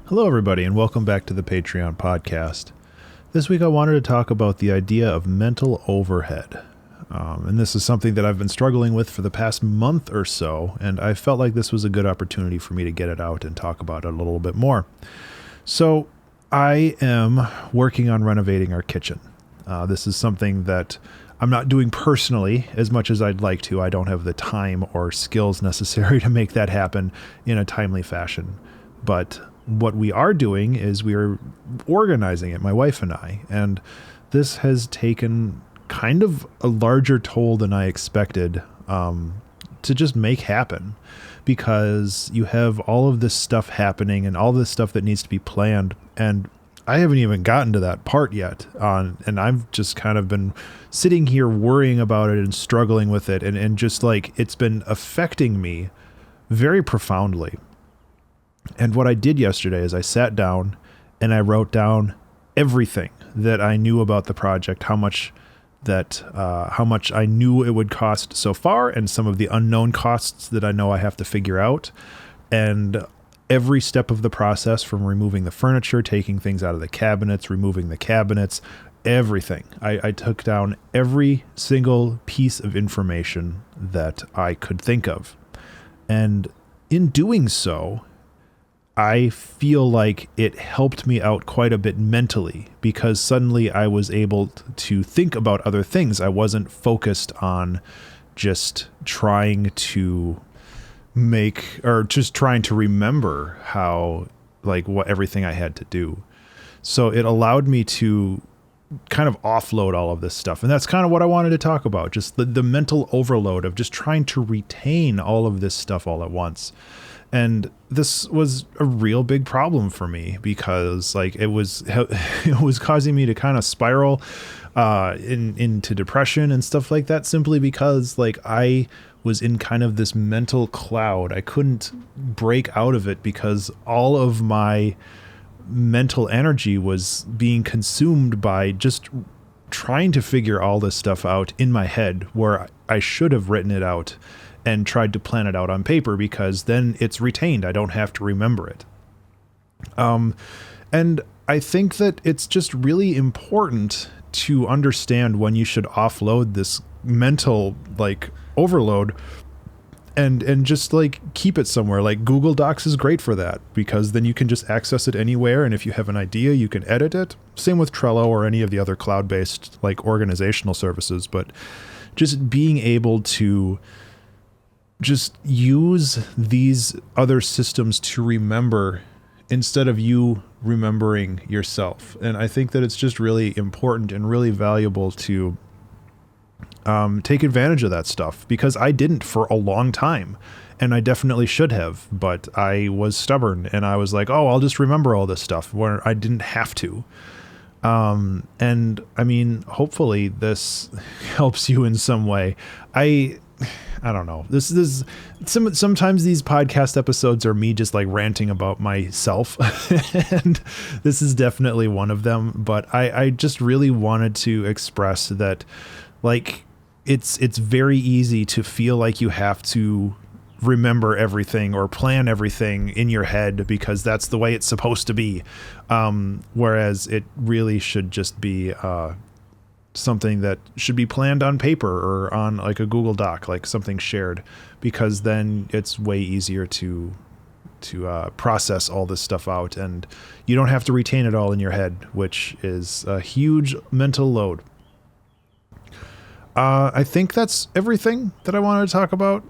Hello, everybody, and welcome back to the Patreon podcast. This week I wanted to talk about the idea of mental overhead. And this is something that I've been struggling with for the past month or so, and I felt like this was a good opportunity for me to get it out and talk about it a little bit more. So I am working on renovating our kitchen. This is something that I'm not doing personally as much as I'd like to. I don't have the time or skills necessary to make that happen in a timely fashion. But what we are doing is we are organizing it, my wife and I, and this has taken kind of a larger toll than I expected to just make happen, because you have all of this stuff happening and all this stuff that needs to be planned, and I haven't even gotten to that part yet, and I've just kind of been sitting here worrying about it and struggling with it, and just like it's been affecting me very profoundly. And what I did yesterday is I sat down and I wrote down everything that I knew about the project, how much I knew it would cost so far, and some of the unknown costs that I know I have to figure out, and every step of the process, from removing the furniture, taking things out of the cabinets, removing the cabinets, everything. I took down every single piece of information that I could think of. And in doing so, I feel like it helped me out quite a bit mentally, because suddenly I was able to think about other things. I wasn't focused on just trying to remember what everything I had to do. So it allowed me to kind of offload all of this stuff. And that's kind of what I wanted to talk about. Just the mental overload of just trying to retain all of this stuff all at once. And this was a real big problem for me, because it was causing me to kind of spiral into depression and stuff like that, simply because I was in kind of this mental cloud. I couldn't break out of it because all of my mental energy was being consumed by just trying to figure all this stuff out in my head, where I should have written it out and tried to plan it out on paper, because then it's retained. I don't have to remember it. And I think that it's just really important to understand when you should offload this mental overload and just keep it somewhere. Google Docs is great for that, because then you can just access it anywhere. And if you have an idea, you can edit it. Same with Trello or any of the other cloud-based organizational services. But just being able to just use these other systems to remember instead of you remembering yourself. And I think that it's just really important and really valuable to take advantage of that stuff, because I didn't for a long time, and I definitely should have, but I was stubborn and I was like, oh, I'll just remember all this stuff, where I didn't have to. And I mean, hopefully this helps you in some way. I don't know. Sometimes these podcast episodes are me just ranting about myself, and this is definitely one of them. But I just really wanted to express that, it's very easy to feel like you have to remember everything or plan everything in your head, because that's the way it's supposed to be. Whereas it really should just be something that should be planned on paper or on a Google Doc, something shared, because then it's way easier to process all this stuff out, and you don't have to retain it all in your head, which is a huge mental load. I think that's everything that I wanted to talk about.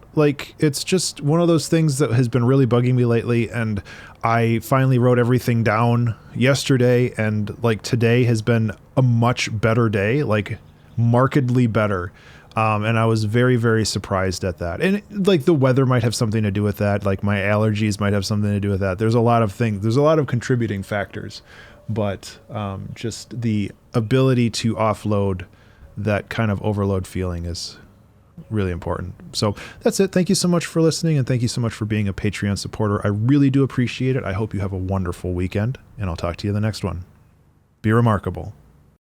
It's just one of those things that has been really bugging me lately, and I finally wrote everything down yesterday, and today has been a much better day, markedly better. And I was very, very surprised at that. And the weather might have something to do with that. My allergies might have something to do with that. There's a lot of things. There's a lot of contributing factors, but just the ability to offload that kind of overload feeling is really important. So that's it. Thank you so much for listening, and thank you so much for being a Patreon supporter. I really do appreciate it. I hope you have a wonderful weekend, and I'll talk to you in the next one. Be remarkable.